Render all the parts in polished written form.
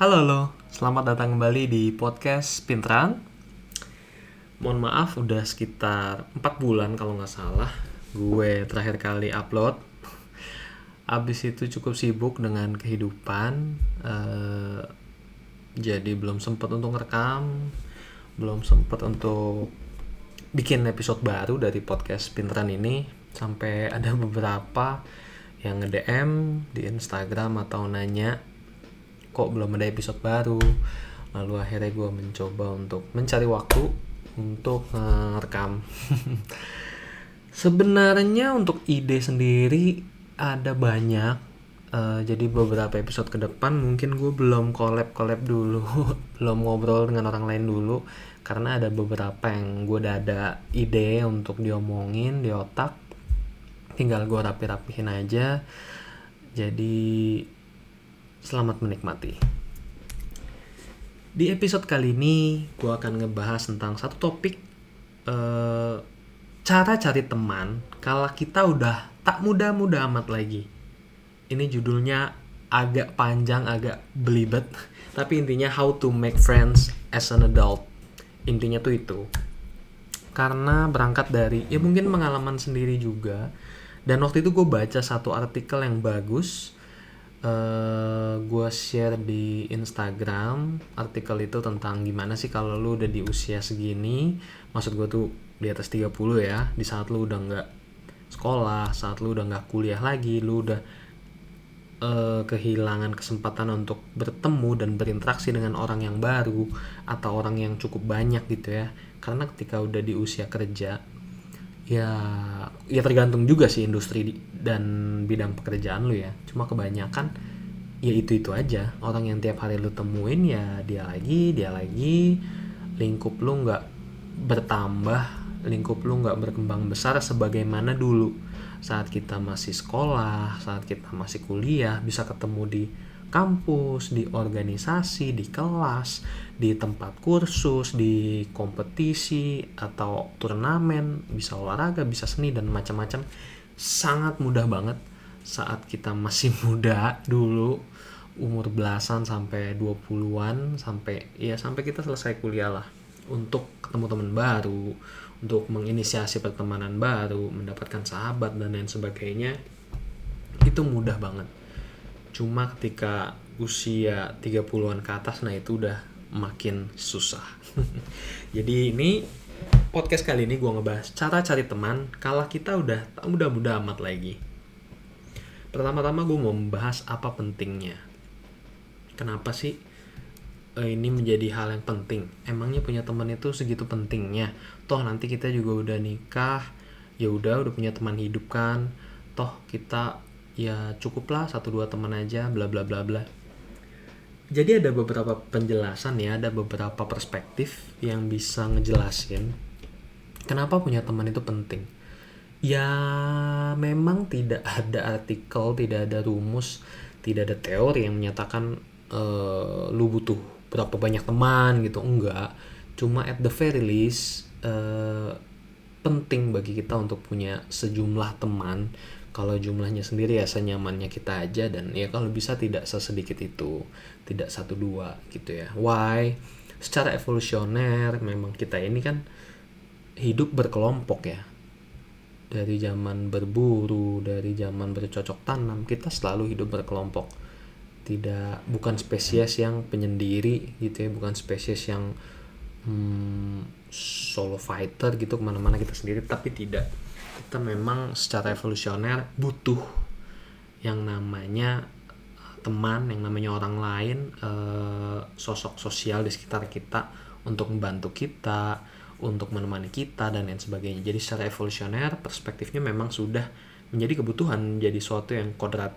Halo, selamat datang kembali di podcast Pinteran. Mohon maaf, udah sekitar 4 bulan kalau nggak salah gue terakhir kali upload. Abis itu cukup sibuk dengan kehidupan, jadi belum sempat untuk ngerekam, belum sempat untuk bikin episode baru dari podcast Pinteran ini. Sampai ada beberapa yang nge-DM di Instagram atau nanya kok belum ada episode baru. Lalu akhirnya gue mencoba untuk mencari waktu untuk ngerekam. Sebenarnya untuk ide sendiri ada banyak. Jadi beberapa episode ke depan mungkin gue belum collab dulu, belum ngobrol dengan orang lain dulu, karena ada beberapa yang gue udah ada ide untuk diomongin di otak, tinggal gue rapi-rapihin aja. Jadi selamat menikmati. Di episode kali ini gue akan ngebahas tentang satu topik, cara cari teman kalau kita udah tak muda-muda amat lagi. Ini judulnya agak panjang, agak belibet, tapi intinya how to make friends as an adult. Intinya tuh itu. Karena berangkat dari ya mungkin pengalaman sendiri juga. Dan waktu itu gue baca satu artikel yang bagus. Gue share di Instagram artikel itu tentang gimana sih kalau lu udah di usia segini, maksud gue tuh di atas 30 ya, di saat lu udah gak sekolah, saat lu udah gak kuliah lagi, lu udah kehilangan kesempatan untuk bertemu dan berinteraksi dengan orang yang baru atau orang yang cukup banyak gitu ya. Karena ketika udah di usia kerja, ya tergantung juga sih industri dan bidang pekerjaan lu ya. Cuma kebanyakan ya itu aja, orang yang tiap hari lu temuin ya dia lagi, lingkup lu nggak bertambah, lingkup lu nggak berkembang besar sebagaimana dulu saat kita masih sekolah, saat kita masih kuliah, bisa ketemu di kampus, di organisasi, di kelas, di tempat kursus, di kompetisi atau turnamen, bisa olahraga, bisa seni dan macam-macam. Sangat mudah banget saat kita masih muda dulu, umur belasan sampai 20-an, sampai kita selesai kuliah lah, untuk ketemu teman baru, untuk menginisiasi pertemanan baru, mendapatkan sahabat dan lain sebagainya. Itu mudah banget. Cuma ketika usia 30-an ke atas, nah itu udah makin susah. Jadi ini podcast kali ini gue ngebahas cara cari teman kalau kita udah tak muda-muda amat lagi. Pertama-tama gue mau membahas apa pentingnya. Kenapa sih ini menjadi hal yang penting? Emangnya punya teman itu segitu pentingnya? Toh nanti kita juga udah nikah, ya udah punya teman hidup kan. Toh kita ya cukuplah 1-2 teman aja, bla bla bla bla. Jadi ada beberapa penjelasan ya, ada beberapa perspektif yang bisa ngejelasin kenapa punya teman itu penting. Ya memang tidak ada artikel, tidak ada rumus, tidak ada teori yang menyatakan lu butuh berapa banyak teman gitu, enggak. Cuma at the very least penting bagi kita untuk punya sejumlah teman. Kalau jumlahnya sendiri ya senyamannya kita aja, dan ya kalau bisa tidak sesedikit itu, tidak 1-2 gitu ya. Why? Secara evolusioner memang kita ini kan hidup berkelompok ya. Dari zaman berburu, dari zaman bercocok tanam, kita selalu hidup berkelompok. Bukan spesies yang penyendiri gitu ya, bukan spesies yang solo fighter gitu kemana-mana kita sendiri, tapi tidak. Kita memang secara evolusioner butuh yang namanya teman, yang namanya orang lain, sosok sosial di sekitar kita untuk membantu kita, untuk menemani kita dan lain sebagainya. Jadi secara evolusioner perspektifnya memang sudah menjadi kebutuhan, menjadi suatu yang kodrat,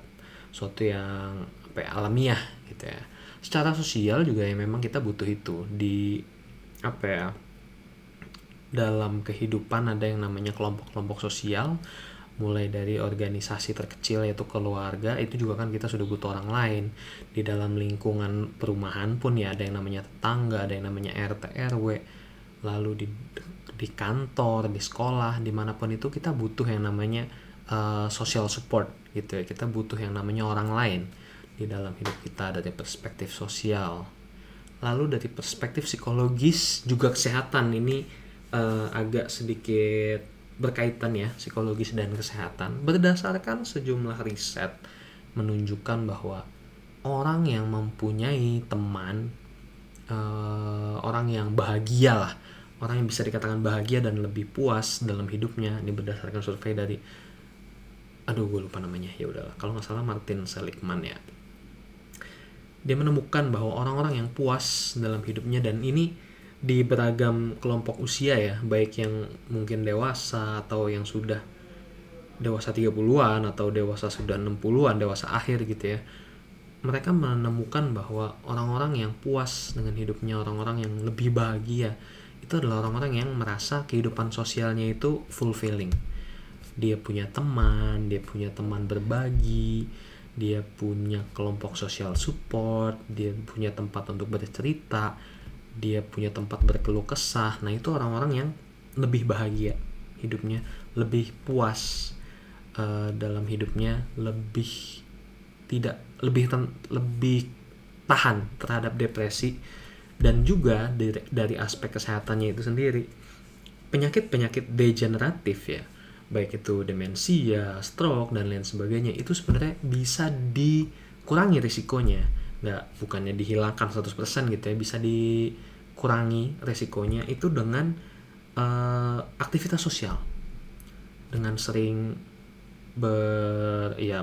suatu yang alamiah gitu ya. Secara sosial juga ya memang kita butuh itu di dalam kehidupan. Ada yang namanya kelompok-kelompok sosial, mulai dari organisasi terkecil yaitu keluarga, itu juga kan kita sudah butuh orang lain. Di dalam lingkungan perumahan pun ya ada yang namanya tetangga, ada yang namanya RT RW, lalu di kantor, di sekolah, dimanapun itu kita butuh yang namanya social support gitu ya. Kita butuh yang namanya orang lain. di dalam hidup kita dari perspektif sosial. Lalu dari perspektif psikologis juga kesehatan ini agak sedikit berkaitan ya, psikologis dan kesehatan. Berdasarkan sejumlah riset menunjukkan bahwa orang yang mempunyai teman, orang yang bahagia lah, orang yang bisa dikatakan bahagia dan lebih puas dalam hidupnya, ini berdasarkan survei dari gue lupa namanya, ya udahlah, kalau nggak salah Martin Seligman ya. Dia menemukan bahwa orang-orang yang puas dalam hidupnya, dan ini di beragam kelompok usia ya, baik yang mungkin dewasa atau yang sudah dewasa 30-an atau dewasa sudah 60-an, dewasa akhir gitu ya. Mereka menemukan bahwa orang-orang yang puas dengan hidupnya, orang-orang yang lebih bahagia, itu adalah orang-orang yang merasa kehidupan sosialnya itu fulfilling. Dia punya teman berbagi, dia punya kelompok sosial support, dia punya tempat untuk bercerita, dia punya tempat berkeluh kesah. Nah, itu orang-orang yang lebih bahagia hidupnya, lebih puas dalam hidupnya, lebih tahan terhadap depresi. Dan juga dari aspek kesehatannya itu sendiri, penyakit-penyakit degeneratif ya, baik itu demensia, stroke, dan lain sebagainya, itu sebenarnya bisa dikurangi risikonya. Bukannya dihilangkan 100% gitu ya, bisa dikurangi risikonya itu dengan aktivitas sosial, dengan sering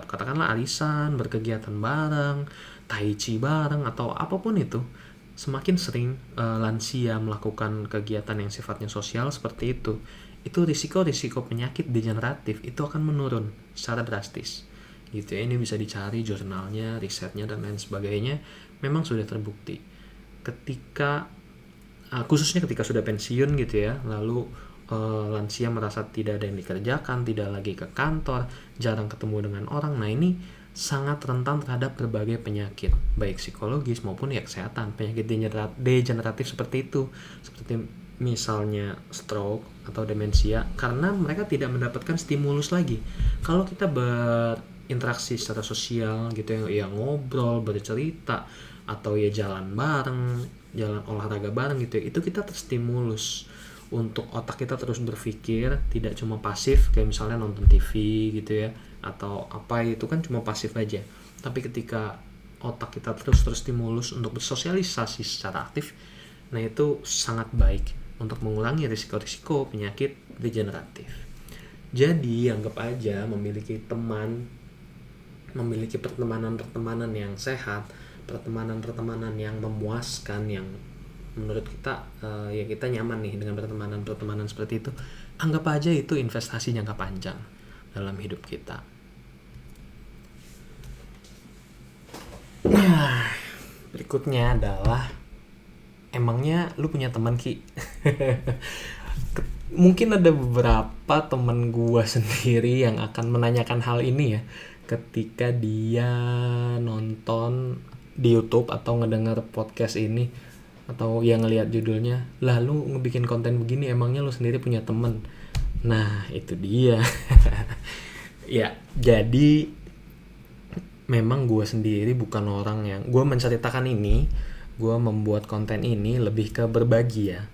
katakanlah arisan, berkegiatan bareng, tai chi bareng, atau apapun itu. Semakin sering lansia melakukan kegiatan yang sifatnya sosial seperti itu risiko penyakit degeneratif itu akan menurun secara drastis gitu ya. Ini bisa dicari jurnalnya, risetnya, dan lain sebagainya. Memang sudah terbukti ketika khususnya ketika sudah pensiun gitu ya, lalu lansia merasa tidak ada yang dikerjakan, tidak lagi ke kantor, jarang ketemu dengan orang. Nah, ini sangat rentan terhadap berbagai penyakit, baik psikologis maupun ya kesehatan. Penyakit degeneratif seperti itu, seperti misalnya stroke atau demensia, karena mereka tidak mendapatkan stimulus lagi. Kalau kita berinteraksi secara sosial gitu ya, ngobrol, bercerita, atau ya jalan bareng, jalan olahraga bareng gitu ya, itu kita terstimulus untuk otak kita terus berpikir, tidak cuma pasif kayak misalnya nonton TV gitu ya, atau apa, itu kan cuma pasif aja. Tapi ketika otak kita terus terstimulus untuk bersosialisasi secara aktif, nah itu sangat baik untuk mengurangi risiko-risiko penyakit degeneratif. Jadi anggap aja memiliki teman, memiliki pertemanan yang sehat, pertemanan yang memuaskan, yang menurut kita ya kita nyaman nih dengan pertemanan seperti itu, anggap aja itu investasi jangka panjang dalam hidup kita. Nah, berikutnya adalah, emangnya lu punya teman Ki? Mungkin ada beberapa teman gua sendiri yang akan menanyakan hal ini ya, ketika dia nonton di YouTube atau ngedengar podcast ini, atau yang ngelihat judulnya, lalu ngebikin konten begini, emangnya lu sendiri punya temen? Nah, itu dia. Ya, jadi memang gue sendiri bukan orang yang, gue menceritakan ini, gue membuat konten ini lebih ke berbagi ya,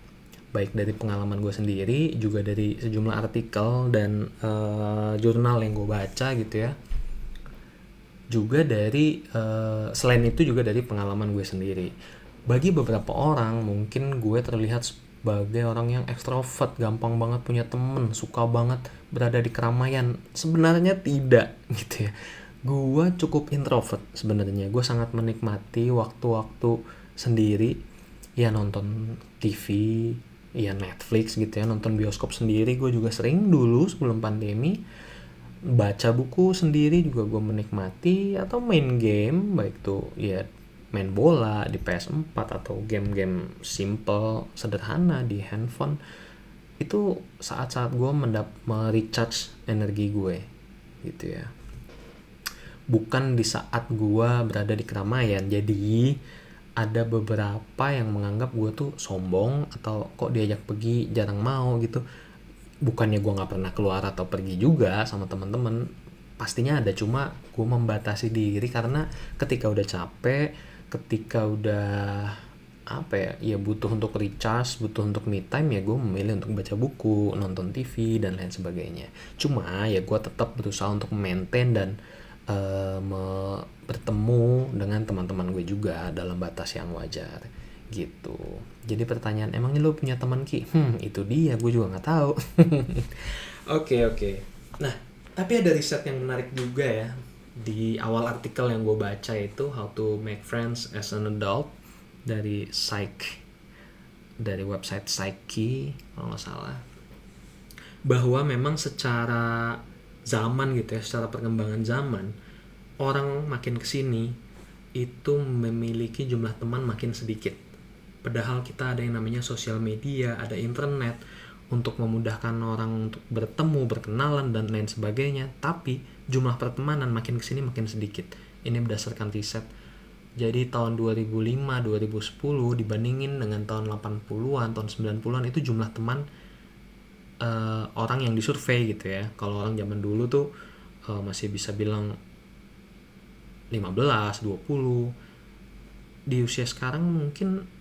baik dari pengalaman gue sendiri, juga dari sejumlah artikel dan jurnal yang gue baca gitu ya, juga dari selain itu juga dari pengalaman gue sendiri. Bagi beberapa orang mungkin gue terlihat sebagai orang yang ekstrovert, gampang banget punya temen, suka banget berada di keramaian. Sebenarnya tidak gitu ya. Gue cukup introvert sebenarnya. Gue sangat menikmati waktu-waktu sendiri, ya nonton TV, ya Netflix gitu ya, nonton bioskop sendiri. Gue juga sering dulu sebelum pandemi. Baca buku sendiri juga gue menikmati, atau main game, baik tuh ya main bola di PS4 atau game-game simple sederhana di handphone. Itu saat-saat gue merecharge energi gue gitu ya, bukan di saat gue berada di keramaian. Jadi ada beberapa yang menganggap gue tuh sombong, atau kok diajak pergi jarang mau gitu. Bukannya gue nggak pernah keluar atau pergi juga sama teman-teman, pastinya ada, cuma gue membatasi diri karena ketika udah capek, ketika udah ya butuh untuk recharge, butuh untuk me time, ya gue memilih untuk baca buku, nonton TV dan lain sebagainya. Cuma ya gue tetap berusaha untuk maintain dan bertemu dengan teman-teman gue juga dalam batas yang wajar gitu. Jadi pertanyaan, emangnya lo punya teman Ki? Itu dia, gue juga nggak tahu. Oke. Nah, tapi ada riset yang menarik juga ya. Di awal artikel yang gue baca itu How to Make Friends as an Adult dari website Psyche kalau nggak salah, bahwa memang secara zaman gitu ya, secara perkembangan zaman, orang makin kesini itu memiliki jumlah teman makin sedikit. Padahal kita ada yang namanya sosial media, ada internet untuk memudahkan orang untuk bertemu, berkenalan dan lain sebagainya. Tapi jumlah pertemanan makin kesini makin sedikit. Ini berdasarkan riset. Jadi tahun 2005-2010 dibandingin dengan tahun 80-an, tahun 90-an itu jumlah teman orang yang disurvei gitu ya. Kalau orang zaman dulu tuh masih bisa bilang 15, 20. Di usia sekarang mungkin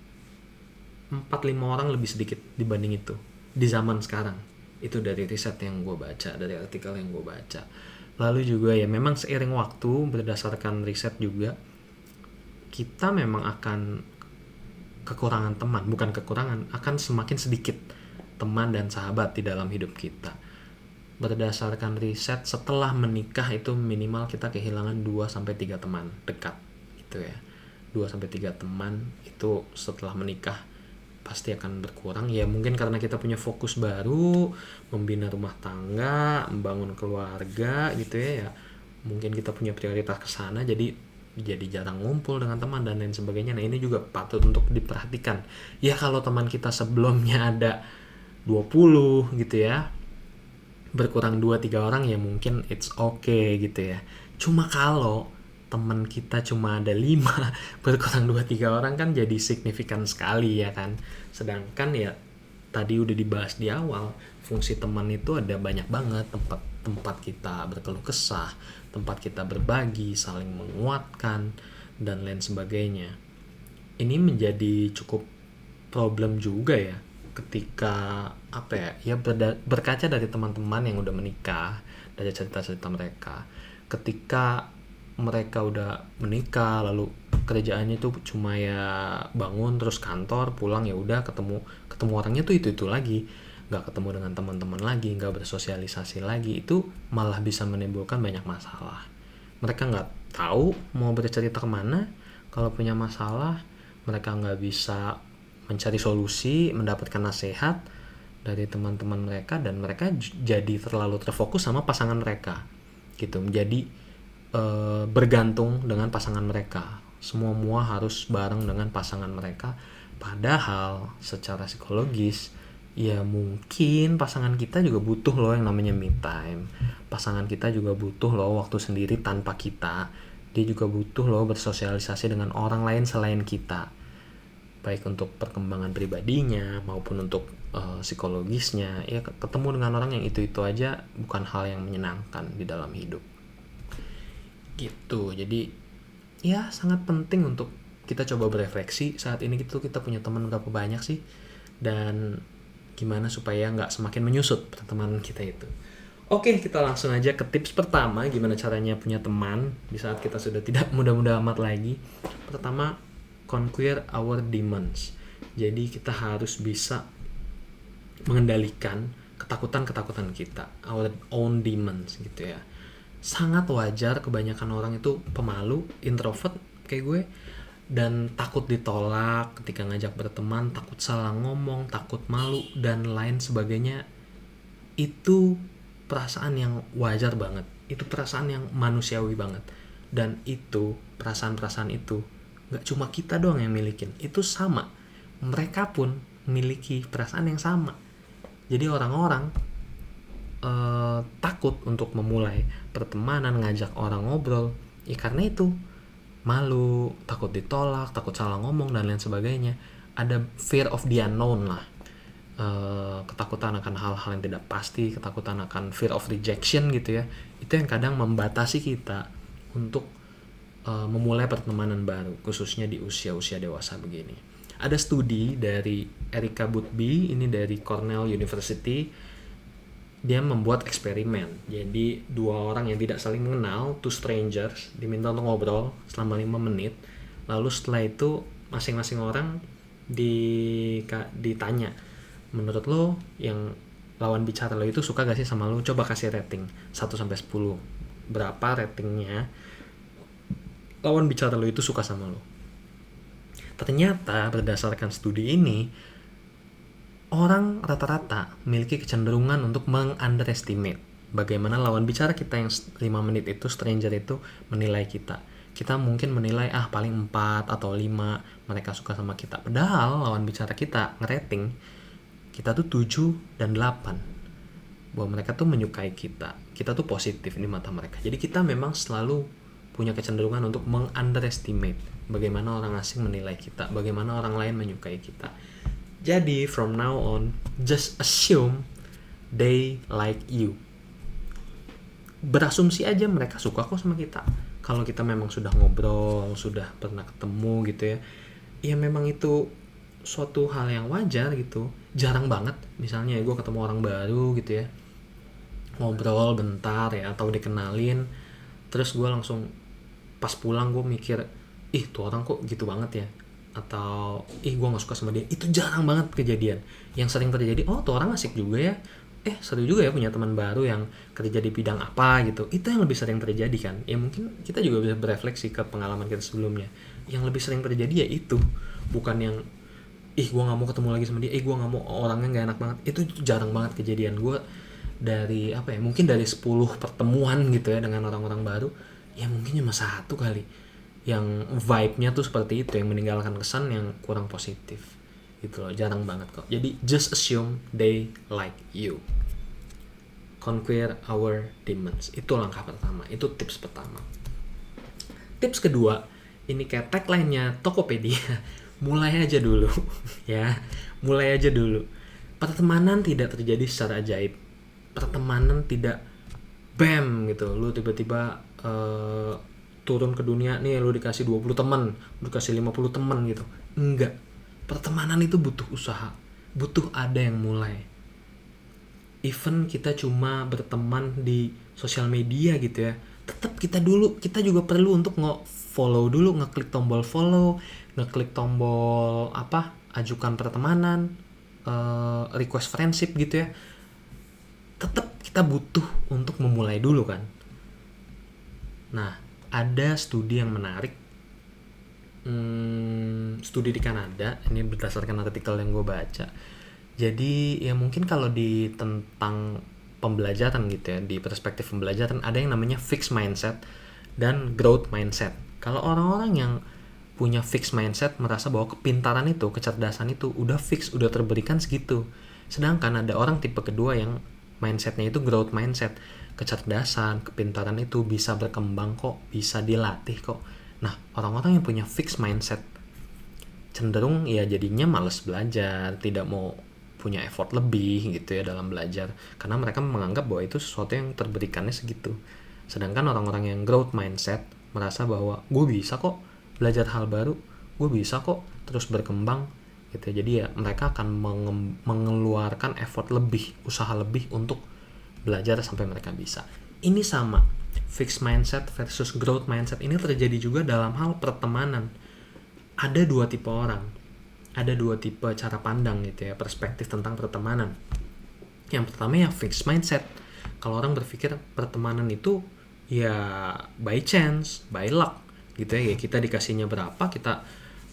4-5 orang lebih sedikit dibanding itu di zaman sekarang. Itu dari riset yang gue baca, dari artikel yang gue baca. Lalu juga ya memang seiring waktu, berdasarkan riset juga, kita memang akan kekurangan teman, bukan kekurangan, akan semakin sedikit teman dan sahabat di dalam hidup kita. Berdasarkan riset, setelah menikah itu minimal kita kehilangan 2-3 teman dekat gitu ya. 2-3 teman itu setelah menikah pasti akan berkurang ya, mungkin karena kita punya fokus baru, membina rumah tangga, membangun keluarga gitu ya. Mungkin kita punya prioritas ke sana, jadi jarang ngumpul dengan teman dan lain sebagainya. Nah, ini juga patut untuk diperhatikan. Ya kalau teman kita sebelumnya ada 20 gitu ya, berkurang 2-3 orang ya mungkin it's okay gitu ya. Cuma kalau teman kita cuma ada 5, berkurang 2-3 orang kan jadi signifikan sekali ya kan. Sedangkan ya tadi udah dibahas di awal, fungsi teman itu ada banyak banget, tempat kita berkeluh kesah, tempat kita berbagi, saling menguatkan dan lain sebagainya. Ini menjadi cukup problem juga ya ketika berkaca dari teman-teman yang udah menikah, dari cerita-cerita mereka. Ketika mereka udah menikah, lalu kerjaannya tuh cuma ya bangun terus kantor, pulang ya udah, ketemu orangnya tuh itu lagi, nggak ketemu dengan teman-teman lagi, nggak bersosialisasi lagi, itu malah bisa menimbulkan banyak masalah. Mereka nggak tahu mau bercerita kemana. Kalau punya masalah, mereka nggak bisa mencari solusi, mendapatkan nasihat dari teman-teman mereka, dan mereka jadi terlalu terfokus sama pasangan mereka gitu, menjadi bergantung dengan pasangan mereka. Semua harus bareng dengan pasangan mereka. Padahal secara psikologis ya mungkin pasangan kita juga butuh loh yang namanya me time. Pasangan kita juga butuh loh waktu sendiri tanpa kita. Dia juga butuh loh bersosialisasi dengan orang lain selain kita, baik untuk perkembangan pribadinya maupun untuk psikologisnya. Ya ketemu dengan orang yang itu aja bukan hal yang menyenangkan di dalam hidup gitu. Jadi ya sangat penting untuk kita coba berefleksi saat ini gitu, kita punya teman berapa banyak sih, dan gimana supaya nggak semakin menyusut pertemanan kita itu. Oke, kita langsung aja ke tips pertama, gimana caranya punya teman di saat kita sudah tidak muda-muda amat lagi. Pertama, conquer our demons. Jadi kita harus bisa mengendalikan ketakutan kita, our own demons gitu ya. Sangat wajar kebanyakan orang itu pemalu, introvert kayak gue, dan takut ditolak ketika ngajak berteman, takut salah ngomong, takut malu dan lain sebagainya. Itu perasaan yang wajar banget, itu perasaan yang manusiawi banget, dan itu perasaan itu gak cuma kita doang yang milikin, itu sama, mereka pun memiliki perasaan yang sama. Jadi orang-orang takut untuk memulai pertemanan, ngajak orang ngobrol ya karena itu, malu, takut ditolak, takut salah ngomong dan lain sebagainya. Ada fear of the unknown lah. ketakutan akan hal-hal yang tidak pasti, ketakutan akan fear of rejection gitu ya, itu yang kadang membatasi kita untuk memulai pertemanan baru, khususnya di usia-usia dewasa begini. Ada studi dari Erica Butby, ini dari Cornell University. Dia membuat eksperimen. Jadi dua orang yang tidak saling mengenal, two strangers, diminta untuk ngobrol selama 5 menit. Lalu setelah itu masing-masing orang ditanya, menurut lo yang lawan bicara lo itu suka gak sih sama lo? Coba kasih rating 1-10. Berapa ratingnya lawan bicara lo itu suka sama lo? Ternyata berdasarkan studi ini, orang rata-rata memiliki kecenderungan untuk meng-underestimate bagaimana lawan bicara kita yang 5 menit itu, stranger itu, menilai kita. Kita mungkin menilai paling 4 atau 5 mereka suka sama kita. Padahal lawan bicara kita ngerating kita tuh 7 dan 8. Bahwa mereka tuh menyukai kita. Kita tuh positif di mata mereka. Jadi kita memang selalu punya kecenderungan untuk meng-underestimate bagaimana orang asing menilai kita, bagaimana orang lain menyukai kita. Jadi from now on, just assume they like you. Berasumsi aja mereka suka kok sama kita. Kalau kita memang sudah ngobrol, sudah pernah ketemu gitu ya, ya memang itu suatu hal yang wajar gitu. Jarang banget misalnya gue ketemu orang baru gitu ya, ngobrol bentar ya, atau dikenalin, terus gue langsung pas pulang gue mikir, tuh orang kok gitu banget ya, atau gue gak suka sama dia. Itu jarang banget kejadian. Yang sering terjadi, tuh orang asik juga ya, seru juga ya punya teman baru yang kerja di bidang apa gitu. Itu yang lebih sering terjadi kan. Ya mungkin kita juga bisa berefleksi ke pengalaman kita sebelumnya. Yang lebih sering terjadi ya itu, bukan yang gue gak mau ketemu lagi sama dia, gue gak mau, orangnya gak enak banget. Itu jarang banget kejadian. Gue dari mungkin dari 10 pertemuan gitu ya dengan orang-orang baru, ya mungkin cuma 1 kali yang vibe-nya tuh seperti itu, yang meninggalkan kesan yang kurang positif gitu loh. Jarang banget kok. Jadi just assume they like you. Conquer our demons. Itu langkah pertama. Itu tips pertama. Tips kedua, ini kayak tagline-nya Tokopedia. Mulai aja dulu. Ya, mulai aja dulu. Pertemanan tidak terjadi secara ajaib. Pertemanan tidak bam gitu. Lu tiba-tiba turun ke dunia nih, lu dikasih 20 teman, lu dikasih 50 teman gitu. Enggak. Pertemanan itu butuh usaha. Butuh ada yang mulai. Even kita cuma berteman di sosial media gitu ya, tetap kita juga perlu untuk nge-follow dulu, ngeklik tombol follow, ngeklik tombol ajukan pertemanan, request friendship gitu ya. Tetap kita butuh untuk memulai dulu kan. Nah, ada studi yang menarik, studi di Kanada, ini berdasarkan artikel yang gue baca. Jadi ya mungkin kalau di tentang pembelajaran gitu ya, di perspektif pembelajaran ada yang namanya fixed mindset dan growth mindset. Kalau orang-orang yang punya fixed mindset merasa bahwa kepintaran itu, kecerdasan itu udah fix, udah terberikan segitu. Sedangkan ada orang tipe kedua yang mindsetnya itu growth mindset. Kecerdasan, kepintaran itu bisa berkembang kok, bisa dilatih kok. Nah, orang-orang yang punya fixed mindset cenderung ya jadinya malas belajar, tidak mau punya effort lebih gitu ya dalam belajar, karena mereka menganggap bahwa itu sesuatu yang terberikannya segitu. Sedangkan orang-orang yang growth mindset merasa bahwa gue bisa kok belajar hal baru, gue bisa kok terus berkembang gitu. Jadi ya mereka akan mengeluarkan effort lebih, usaha lebih untuk belajar sampai mereka bisa. Ini sama, fixed mindset versus growth mindset ini terjadi juga dalam hal pertemanan. Ada 2 tipe orang, ada 2 tipe cara pandang gitu ya, perspektif tentang pertemanan. Yang pertama ya fixed mindset. Kalau orang berpikir pertemanan itu ya by chance, by luck gitu ya, kita dikasihnya berapa, kita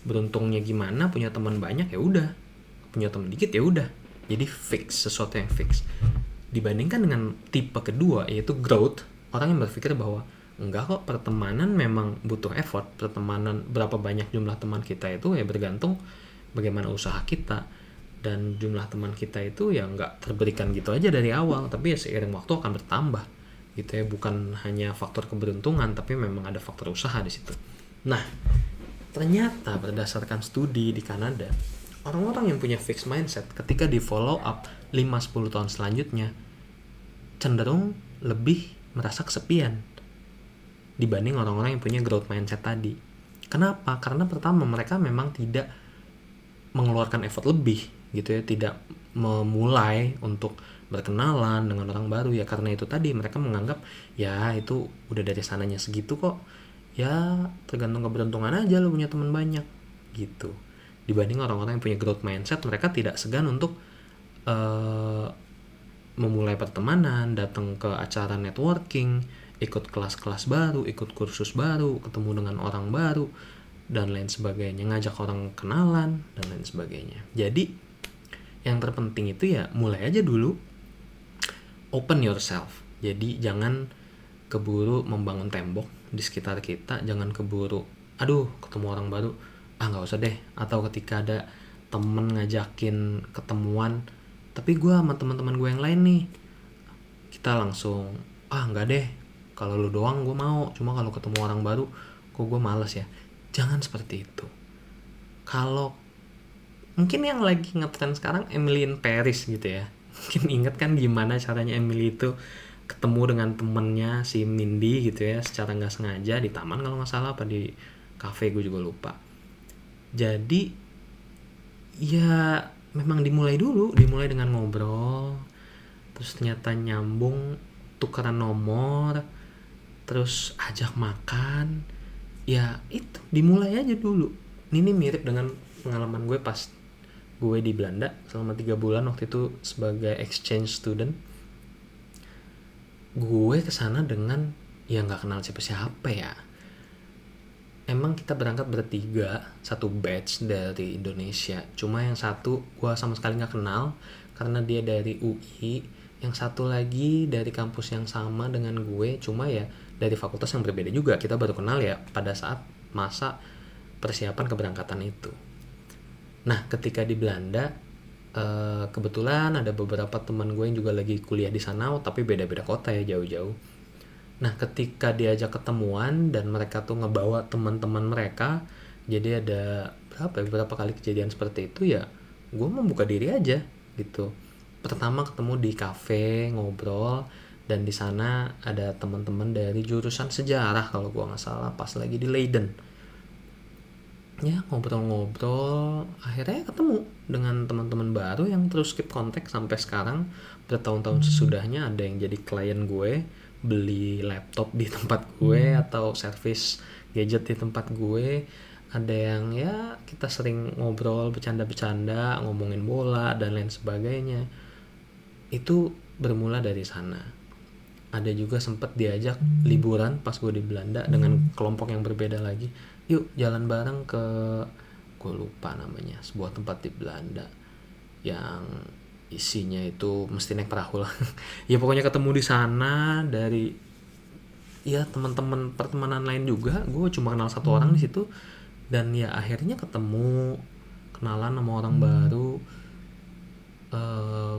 beruntungnya gimana, punya teman banyak ya udah, punya teman dikit ya udah. Jadi fix, sesuatu yang fix. Dibandingkan dengan tipe kedua yaitu growth, orang yang berpikir bahwa enggak kok, pertemanan memang butuh effort. Pertemanan, berapa banyak jumlah teman kita itu ya bergantung bagaimana usaha kita, dan jumlah teman kita itu ya enggak terberikan gitu aja dari awal, tapi ya seiring waktu akan bertambah gitu ya. Bukan hanya faktor keberuntungan, tapi memang ada faktor usaha di situ. Nah, ternyata berdasarkan studi di Kanada, orang-orang yang punya fixed mindset ketika di follow up 5-10 tahun selanjutnya cenderung lebih merasa kesepian dibanding orang-orang yang punya growth mindset tadi. Kenapa? Karena pertama mereka memang tidak mengeluarkan effort lebih gitu ya, tidak memulai untuk berkenalan dengan orang baru ya, karena itu tadi mereka menganggap ya itu udah dari sananya segitu kok, ya tergantung keberuntungan aja lo punya teman banyak gitu. Dibanding orang-orang yang punya growth mindset, mereka tidak segan untuk memulai pertemanan, datang ke acara networking, ikut kelas-kelas baru, ikut kursus baru, ketemu dengan orang baru dan lain sebagainya, ngajak orang kenalan dan lain sebagainya. Jadi yang terpenting itu ya mulai aja dulu, open yourself. Jadi jangan keburu membangun tembok di sekitar kita, jangan keburu aduh ketemu orang baru nggak usah deh, atau ketika ada temen ngajakin ketemuan tapi gue sama teman-teman gue yang lain nih, kita langsung nggak deh, kalau lu doang gue mau, cuma kalau ketemu orang baru kok gue males ya. Jangan seperti itu. Kalau mungkin yang lagi ngetren sekarang Emily in Paris gitu ya, mungkin inget kan gimana caranya Emily itu ketemu dengan temennya si Mindy gitu ya, secara nggak sengaja di taman kalau nggak salah, apa di kafe gue juga lupa. Jadi ya memang dimulai dengan ngobrol, terus ternyata nyambung, tukeran nomor, terus ajak makan, ya itu dimulai aja dulu. Ini mirip dengan pengalaman gue pas gue di Belanda selama 3 bulan waktu itu sebagai exchange student. Gue kesana dengan ya nggak kenal siapa-siapa ya. Emang kita berangkat bertiga, satu batch dari Indonesia. Cuma yang satu gue sama sekali nggak kenal karena dia dari UI. Yang satu lagi dari kampus yang sama dengan gue, cuma ya dari fakultas yang berbeda juga. Kita baru kenal ya pada saat masa persiapan keberangkatan itu. Nah ketika di Belanda, kebetulan ada beberapa teman gue yang juga lagi kuliah di sana, tapi beda-beda kota ya, jauh-jauh. Nah ketika diajak ketemuan dan mereka tuh ngebawa teman-teman mereka, jadi ada beberapa kali kejadian seperti itu ya, gue membuka diri aja gitu. Pertama ketemu di kafe, ngobrol, dan di sana ada teman-teman dari jurusan sejarah kalau gue nggak salah, pas lagi di Leiden. Ya ngobrol-ngobrol, akhirnya ketemu dengan teman-teman baru yang terus keep kontak sampai sekarang. Bertahun-tahun sesudahnya ada yang jadi klien gue, beli laptop di tempat gue atau servis gadget di tempat gue. Ada yang ya kita sering ngobrol, bercanda-bercanda, ngomongin bola dan lain sebagainya. Itu bermula dari sana. Ada juga sempat diajak liburan pas gue di Belanda dengan kelompok yang berbeda lagi. Yuk jalan bareng ke, gue lupa namanya, sebuah tempat di Belanda yang isinya itu mesti naik perahu lah. Ya pokoknya ketemu di sana dari ya teman-teman pertemanan lain juga. Gue cuma kenal satu orang di situ dan ya akhirnya ketemu, kenalan sama orang baru.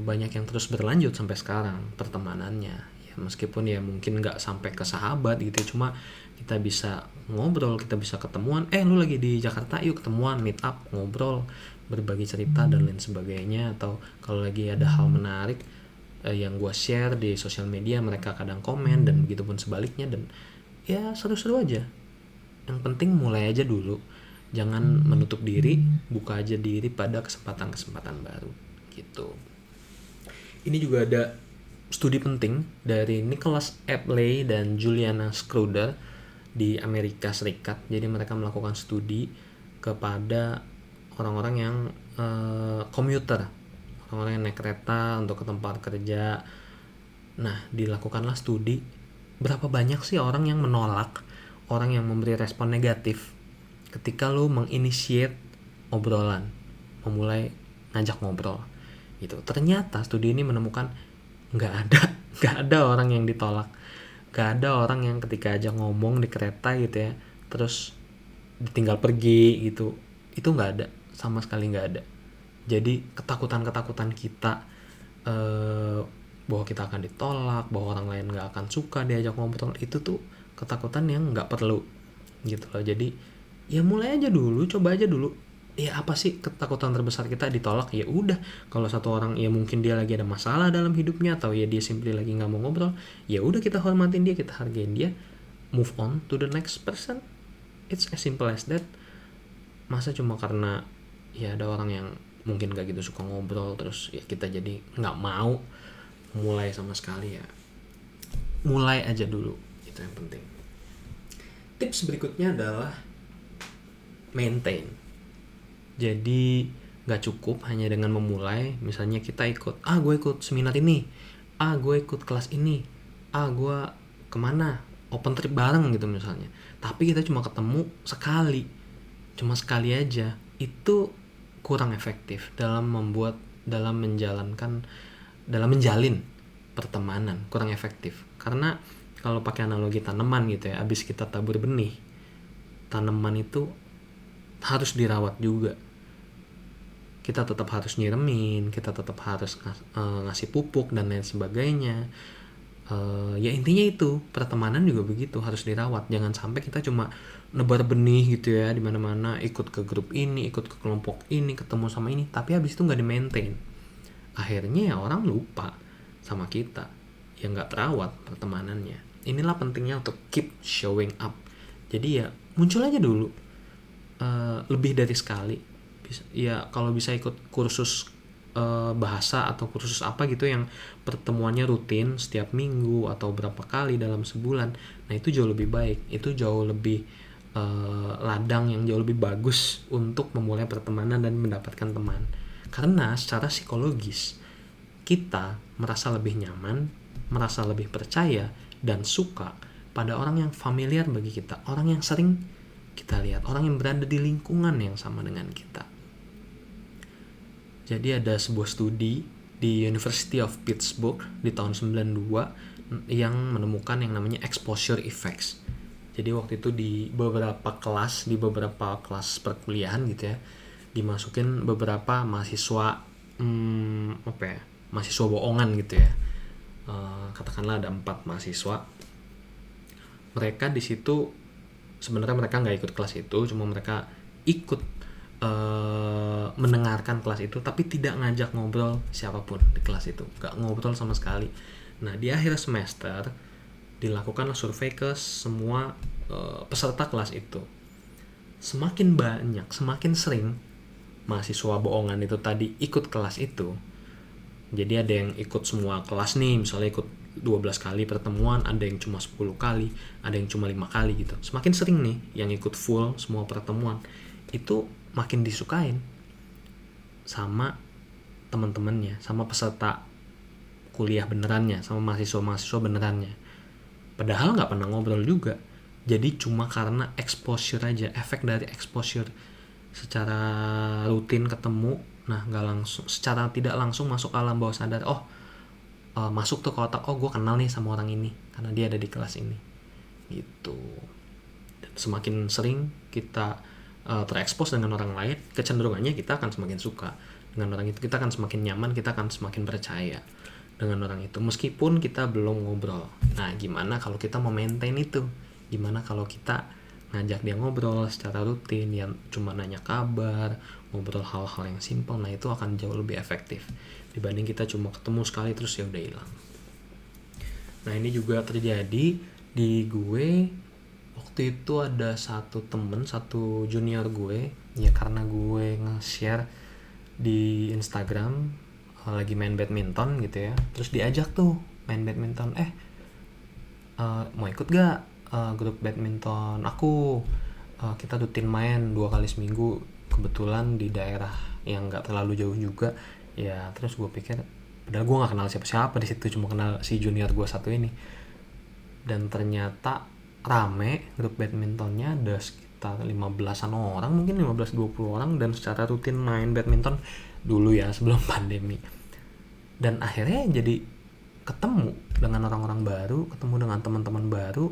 Banyak yang terus berlanjut sampai sekarang pertemanannya ya, meskipun ya mungkin nggak sampai ke sahabat gitu, cuma kita bisa ngobrol, kita bisa ketemuan, lu lagi di Jakarta yuk ketemuan, meet up, ngobrol, berbagi cerita dan lain sebagainya. Atau kalau lagi ada hal menarik yang gue share di sosial media, mereka kadang komen dan begitu pun sebaliknya, dan ya seru-seru aja. Yang penting mulai aja dulu, jangan menutup diri, buka aja diri pada kesempatan-kesempatan baru gitu. Ini juga ada studi penting dari Nicholas Epley dan Juliana Schroeder di Amerika Serikat. Jadi mereka melakukan studi kepada orang-orang yang komuter, orang-orang yang naik kereta untuk ke tempat kerja. Nah, dilakukanlah studi berapa banyak sih orang yang menolak, orang yang memberi respon negatif ketika lu menginitiate obrolan, memulai ngajak ngobrol gitu. Ternyata studi ini menemukan nggak ada orang yang ditolak, nggak ada orang yang ketika ajak ngomong di kereta gitu ya terus ditinggal pergi gitu. Itu nggak ada, sama sekali nggak ada. Jadi ketakutan kita bahwa kita akan ditolak, bahwa orang lain nggak akan suka diajak ngobrol, itu tuh ketakutan yang nggak perlu gitu loh. Jadi ya mulai aja dulu, coba aja dulu, ya apa sih ketakutan terbesar kita ditolak? Ya udah, kalau satu orang ya mungkin dia lagi ada masalah dalam hidupnya, atau ya dia simply lagi nggak mau ngobrol, ya udah kita hormatin dia, kita hargain dia, move on to the next person. It's as simple as that. Masa cuma karena ya ada orang yang mungkin gak gitu suka ngobrol, terus ya kita jadi nggak mau mulai sama sekali? Ya mulai aja dulu, itu yang penting. Tips berikutnya adalah maintain. Jadi gak cukup hanya dengan memulai. Misalnya kita gue ikut seminar ini, gue ikut kelas ini, gue kemana, open trip bareng gitu misalnya, tapi kita cuma ketemu sekali, cuma sekali aja. Itu kurang efektif dalam menjalin pertemanan, kurang efektif. Karena kalau pakai analogi tanaman gitu ya, abis kita tabur benih, tanaman itu harus dirawat juga. Kita tetap harus nyiremin, kita tetap harus ngasih pupuk dan lain sebagainya. Ya intinya itu, pertemanan juga begitu, harus dirawat. Jangan sampai kita cuma nebar benih gitu ya, di mana-mana, ikut ke grup ini, ikut ke kelompok ini, ketemu sama ini, tapi habis itu nggak di-maintain. Akhirnya ya orang lupa sama kita, ya nggak terawat pertemanannya. Inilah pentingnya untuk keep showing up. Jadi ya muncul aja dulu. Lebih dari sekali, ya kalau bisa ikut kursus bahasa atau kursus apa gitu yang pertemuannya rutin setiap minggu atau berapa kali dalam sebulan. Nah itu jauh lebih baik, itu jauh lebih ladang yang jauh lebih bagus untuk memulai pertemanan dan mendapatkan teman. Karena secara psikologis kita merasa lebih nyaman, merasa lebih percaya dan suka pada orang yang familiar bagi kita, orang yang sering kita lihat, orang yang berada di lingkungan yang sama dengan kita. Jadi ada sebuah studi di University of Pittsburgh di tahun 92 yang menemukan yang namanya exposure effects. Jadi waktu itu di beberapa kelas perkuliahan gitu ya, dimasukin beberapa mahasiswa mahasiswa bohongan gitu ya. Katakanlah ada 4 mahasiswa. Mereka di situ sebenarnya mereka nggak ikut kelas itu, cuma mereka ikut mendengarkan kelas itu, tapi tidak ngajak ngobrol siapapun di kelas itu, nggak ngobrol sama sekali. Nah di akhir semester dilakukanlah survei ke semua peserta kelas itu. Semakin banyak, semakin sering mahasiswa bohongan itu tadi ikut kelas itu. Jadi ada yang ikut semua kelas nih, misalnya ikut 12 kali pertemuan, ada yang cuma 10 kali, ada yang cuma 5 kali gitu. Semakin sering nih yang ikut full semua pertemuan, itu makin disukain sama teman-temannya, sama peserta kuliah benerannya, sama mahasiswa-mahasiswa benerannya. Padahal gak pernah ngobrol juga. Jadi cuma karena exposure aja, efek dari exposure. Secara rutin ketemu, nah gak langsung, secara tidak langsung masuk alam bawah sadar, masuk tuh ke otak, gue kenal nih sama orang ini karena dia ada di kelas ini gitu. Dan semakin sering kita terekspos dengan orang lain, kecenderungannya kita akan semakin suka dengan orang itu, kita akan semakin nyaman, kita akan semakin percaya dengan orang itu meskipun kita belum ngobrol. Nah gimana kalau kita mau maintain itu? Gimana kalau kita ngajak dia ngobrol secara rutin, yang cuma nanya kabar, ngobrol hal-hal yang simple? Nah itu akan jauh lebih efektif dibanding kita cuma ketemu sekali terus ya udah hilang. Nah ini juga terjadi di gue. Waktu itu ada satu junior gue, ya karena gue nge-share di Instagram lagi main badminton gitu ya, terus diajak tuh main badminton, mau ikut gak grup badminton aku, kita rutin main 2 kali seminggu, kebetulan di daerah yang gak terlalu jauh juga ya. Terus gue pikir, padahal gue gak kenal siapa-siapa di situ, cuma kenal si junior gue satu ini, dan ternyata rame grup badmintonnya, ada sekitar 15-an orang, mungkin 15-20 orang, dan secara rutin main badminton dulu ya sebelum pandemi. Dan akhirnya jadi ketemu dengan orang-orang baru, ketemu dengan teman-teman baru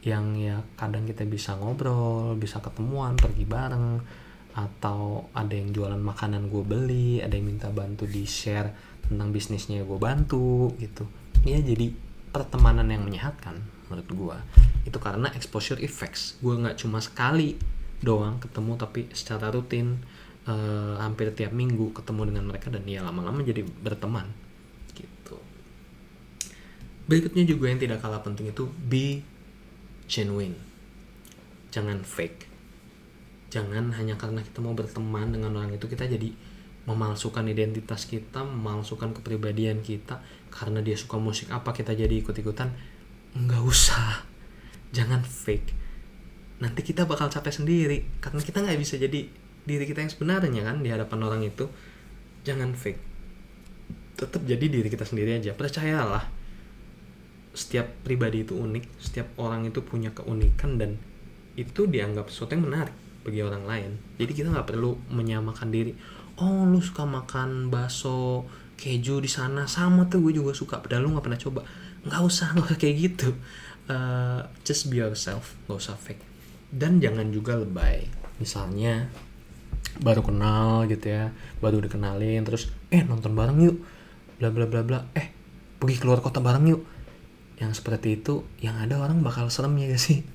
yang ya kadang kita bisa ngobrol, bisa ketemuan, pergi bareng, atau ada yang jualan makanan gue beli, ada yang minta bantu di share tentang bisnisnya gue bantu gitu ya. Jadi pertemanan yang menyehatkan menurut gue itu karena exposure effects. Gue nggak cuma sekali doang ketemu, tapi secara rutin hampir tiap minggu ketemu dengan mereka, dan ya lama-lama jadi berteman gitu. Berikutnya juga yang tidak kalah penting itu be genuine. Jangan fake. Jangan hanya karena kita mau berteman dengan orang itu kita jadi memalsukan identitas kita, memalsukan kepribadian kita. Karena dia suka musik apa kita jadi ikut-ikutan. Nggak usah. Jangan fake. Nanti kita bakal capek sendiri karena kita nggak bisa jadi diri kita yang sebenarnya kan di hadapan orang itu. Jangan fake. Tetap jadi diri kita sendiri aja. Percayalah, setiap pribadi itu unik, setiap orang itu punya keunikan, dan itu dianggap sesuatu yang menarik bagi orang lain. Jadi kita nggak perlu menyamakan diri. Oh, lu suka makan bakso keju di sana, sama tuh gue juga suka, padahal lu nggak pernah coba. Nggak usah kayak gitu. Just be yourself, nggak usah fake. Dan jangan juga lebay. Misalnya baru kenal gitu ya, baru dikenalin, terus nonton bareng yuk, bla bla bla bla, pergi keluar kota bareng yuk. Yang seperti itu yang ada orang bakal serem ya gak sih.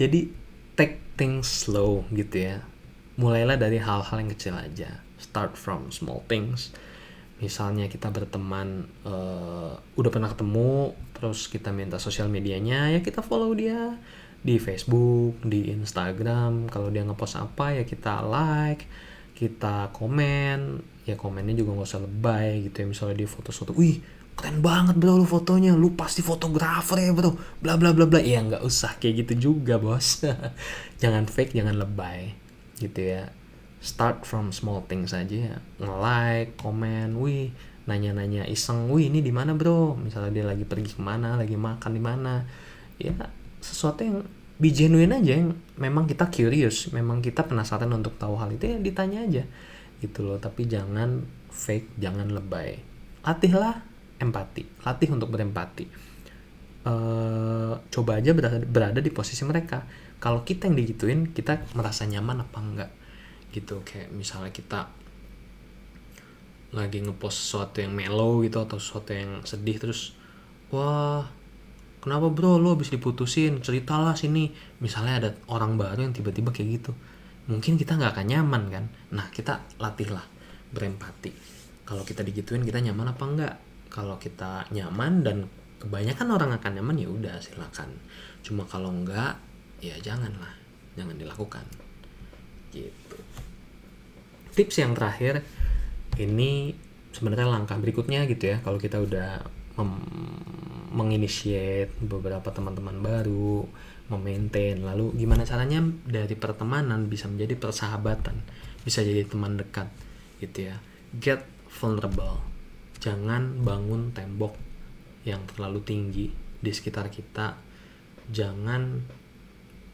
Jadi take things slow gitu ya. Mulailah dari hal-hal yang kecil aja. Start from small things. Misalnya kita berteman, udah pernah ketemu, terus kita minta sosial medianya, ya kita follow dia di Facebook, di Instagram. Kalau dia ngepost apa ya kita like, kita komen. Ya komennya juga gak usah lebay gitu ya. Misalnya dia foto-foto, wih keren banget bro lu fotonya, lu pasti fotografer ya bro, bla bla bla bla. Ya nggak usah kayak gitu juga bos. Jangan fake, jangan lebay gitu ya. Start from small things aja ya. Nge-like, komen, wih, nanya-nanya iseng, wih ini di mana bro, misalnya dia lagi pergi kemana, lagi makan di mana. Ya sesuatu yang be genuine aja, yang memang kita curious, memang kita penasaran untuk tahu hal itu, ya ditanya aja gitu loh. Tapi jangan fake, jangan lebay. Latihlah empati, latih untuk berempati. Coba aja berada di posisi mereka. Kalau kita yang digituin, kita merasa nyaman apa enggak gitu. Kayak misalnya kita lagi ngepost sesuatu yang mellow gitu, atau sesuatu yang sedih, terus wah kenapa bro lo habis diputusin, ceritalah sini. Misalnya ada orang baru yang tiba-tiba kayak gitu, mungkin kita nggak akan nyaman kan. Nah kita latihlah berempati. Kalau kita digituin kita nyaman apa enggak. Kalau kita nyaman dan kebanyakan orang akan nyaman, ya udah silakan. Cuma kalau enggak, ya jangan dilakukan gitu. Tips yang terakhir ini sebenarnya langkah berikutnya gitu ya. Kalau kita udah menginitiate beberapa teman-teman baru, memaintain, lalu gimana caranya dari pertemanan bisa menjadi persahabatan, bisa jadi teman dekat gitu ya. Get vulnerable. Jangan bangun tembok yang terlalu tinggi di sekitar kita. Jangan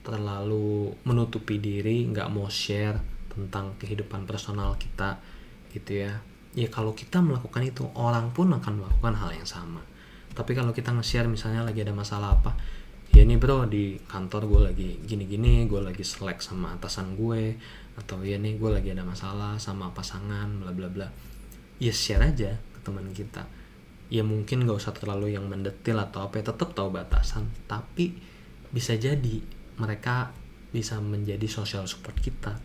terlalu menutupi diri, nggak mau share tentang kehidupan personal kita gitu ya. Ya kalau kita melakukan itu, orang pun akan melakukan hal yang sama. Tapi kalau kita nge-share misalnya lagi ada masalah apa, ya nih bro di kantor gue lagi gini-gini, gue lagi selek sama atasan gue, atau ya nih gue lagi ada masalah sama pasangan bla bla bla, ya share aja teman kita. Ya mungkin gak usah terlalu yang mendetil atau apa ya, tetap tahu batasan, tapi bisa jadi mereka bisa menjadi social support kita,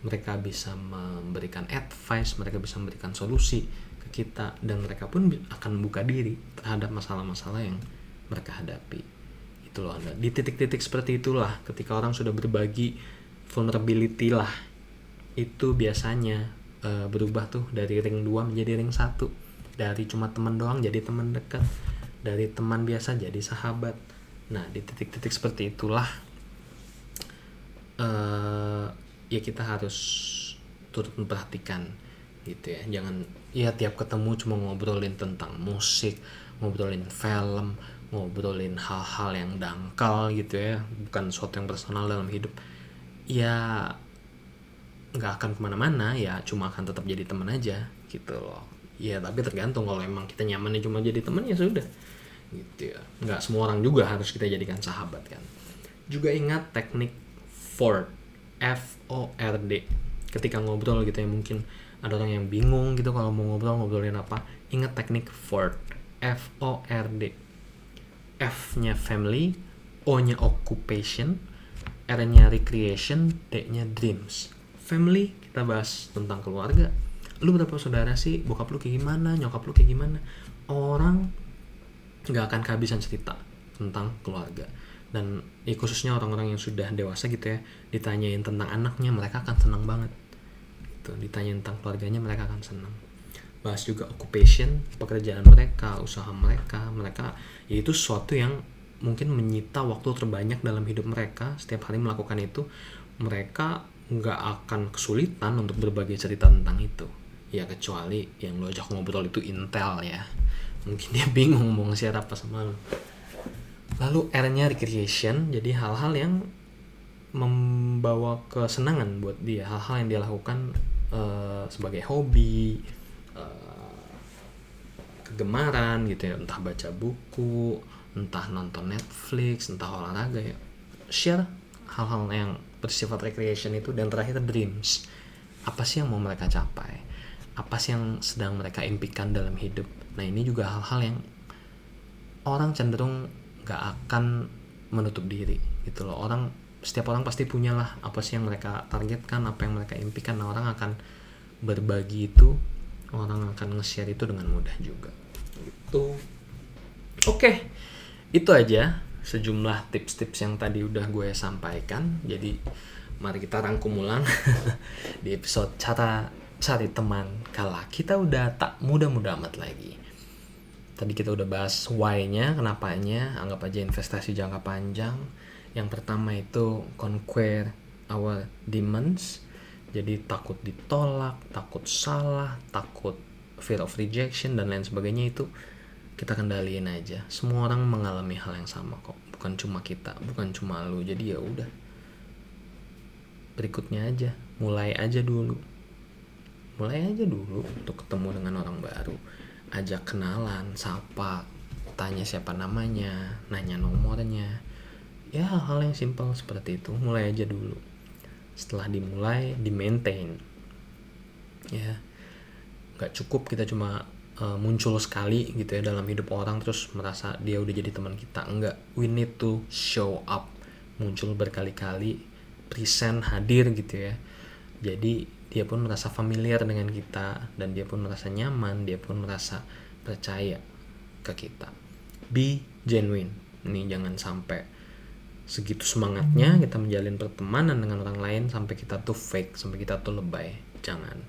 mereka bisa memberikan advice, mereka bisa memberikan solusi ke kita, dan mereka pun akan buka diri terhadap masalah-masalah yang mereka hadapi. Itu loh Anda. Di titik-titik seperti itulah, ketika orang sudah berbagi vulnerability lah, itu biasanya berubah tuh dari ring 2 menjadi ring 1. Dari cuma teman doang jadi teman dekat, dari teman biasa jadi sahabat. Nah di titik-titik seperti itulah ya kita harus turut memperhatikan gitu ya. Jangan ya tiap ketemu cuma ngobrolin tentang musik, ngobrolin film, ngobrolin hal-hal yang dangkal gitu ya, bukan sesuatu yang personal dalam hidup. Ya nggak akan kemana-mana, ya cuma akan tetap jadi teman aja gitu loh. Ya tapi tergantung, kalau emang kita nyamannya cuma jadi teman ya sudah gitu ya. Nggak semua orang juga harus kita jadikan sahabat kan. Juga ingat teknik FORD, FORD. Ketika ngobrol gitu ya, mungkin ada orang yang bingung gitu kalau mau ngobrolin apa. Ingat teknik FORD, FORD. F-nya family, O-nya occupation, R-nya recreation, D-nya dreams. family, kita bahas tentang keluarga. Lu berapa saudara sih? Bokap lu kayak gimana? Nyokap lu kayak gimana? Orang gak akan kehabisan cerita tentang keluarga. Dan khususnya orang-orang yang sudah dewasa gitu ya, ditanyain tentang anaknya, mereka akan senang banget gitu. Ditanyain tentang keluarganya, mereka akan senang. Bahas juga occupation, pekerjaan mereka, usaha mereka ya itu sesuatu yang mungkin menyita waktu terbanyak dalam hidup mereka. Setiap hari melakukan itu, mereka gak akan kesulitan untuk berbagi cerita tentang itu. Ya kecuali yang lo ajak ngobrol itu Intel ya, mungkin dia bingung mau nge-share apa sama lo. Lalu R-nya recreation, jadi hal-hal yang membawa kesenangan buat dia, hal-hal yang dia lakukan sebagai hobi, kegemaran gitu ya, entah baca buku, entah nonton Netflix, entah olahraga ya. Share hal-hal yang bersifat recreation itu. Dan terakhir dreams, apa sih yang mau mereka capai, apa sih yang sedang mereka impikan dalam hidup. Nah ini juga hal-hal yang orang cenderung gak akan menutup diri gitu loh. Setiap orang pasti punya lah apa sih yang mereka targetkan, apa yang mereka impikan. Nah orang akan berbagi itu, orang akan nge-share itu dengan mudah juga gitu. Oke, itu aja sejumlah tips-tips yang tadi udah gue sampaikan. Jadi mari kita rangkum ulang di episode cara cari teman kala kita udah tak muda-muda amat lagi. Tadi kita udah bahas why-nya, kenapanya, anggap aja investasi jangka panjang. Yang pertama itu conquer our demons. Jadi takut ditolak, takut salah, takut fear of rejection dan lain sebagainya, itu kita kendaliin aja. Semua orang mengalami hal yang sama kok, bukan cuma kita, bukan cuma lu. Jadi ya udah, berikutnya aja, mulai aja dulu untuk ketemu dengan orang baru. Ajak kenalan, sapa, tanya siapa namanya, nanya nomornya. Ya hal-hal yang simpel seperti itu, mulai aja dulu. Setelah dimulai, di-maintain. Ya, gak cukup kita cuma muncul sekali gitu ya dalam hidup orang terus merasa dia udah jadi teman kita. Enggak, we need to show up, muncul berkali-kali, present, hadir gitu ya. Jadi dia pun merasa familiar dengan kita, dan dia pun merasa nyaman, dia pun merasa percaya ke kita. Be genuine. Ini jangan sampai segitu semangatnya kita menjalin pertemanan dengan orang lain sampai kita tuh fake, sampai kita tuh lebay. Jangan.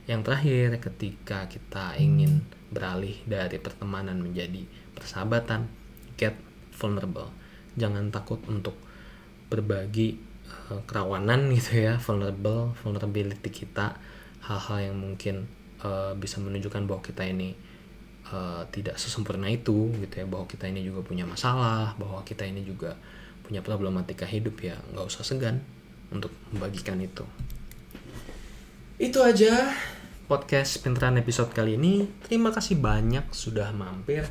Yang terakhir, ketika kita ingin beralih dari pertemanan menjadi persahabatan, get vulnerable. Jangan takut untuk berbagi kerawanan gitu ya, vulnerability kita, hal-hal yang mungkin bisa menunjukkan bahwa kita ini tidak sesempurna itu gitu ya, bahwa kita ini juga punya masalah, bahwa kita ini juga punya problematika hidup. Ya nggak usah segan untuk membagikan itu. Itu aja podcast Pinteran episode kali ini. Terima kasih banyak sudah mampir.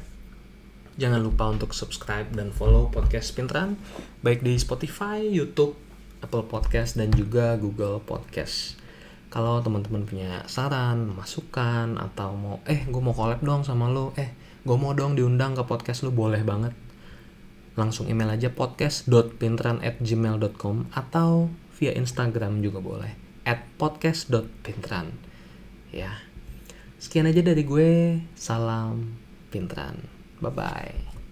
Jangan lupa untuk subscribe dan follow podcast Pinteran, baik di Spotify, YouTube, Apple Podcast, dan juga Google Podcast. Kalau teman-teman punya saran, masukan, atau mau gue mau collab dong sama lo, gue mau dong diundang ke podcast lo, boleh banget. Langsung email aja podcast.pinteran@gmail.com atau via Instagram juga boleh @podcast.pinteran. Ya. Sekian aja dari gue. Salam Pinteran. Bye-bye.